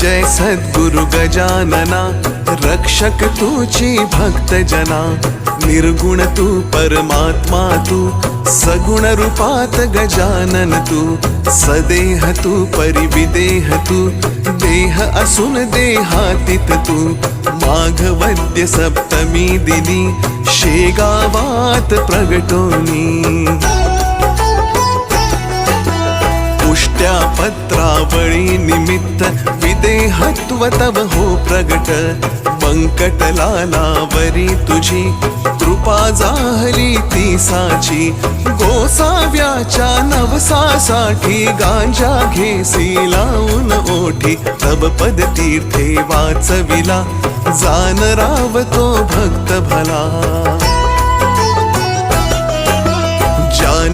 जय सद्गुरु गजानना, रक्षक तूची भक्त जना। निर्गुण तू परमात्मा तू, सगुण रूपात गजानन तू। सदेह तू परिविदेह तू, देह असून देहातीत तू। माघवद्य सप्तमी दिनी, शेगावात प्रगटोनी। पुष्ट्या पत्रावळी निमित्त, विदेहत्व तव हो प्रगट। बंकटलालावरी तुझी, कृपा जाहली ती साची। गोसाव्याच्या नवसासाठी, गांजा घेसी लावून ओठी। तव पद तीर्थे वाचविला, जान रावतो भक्त भला।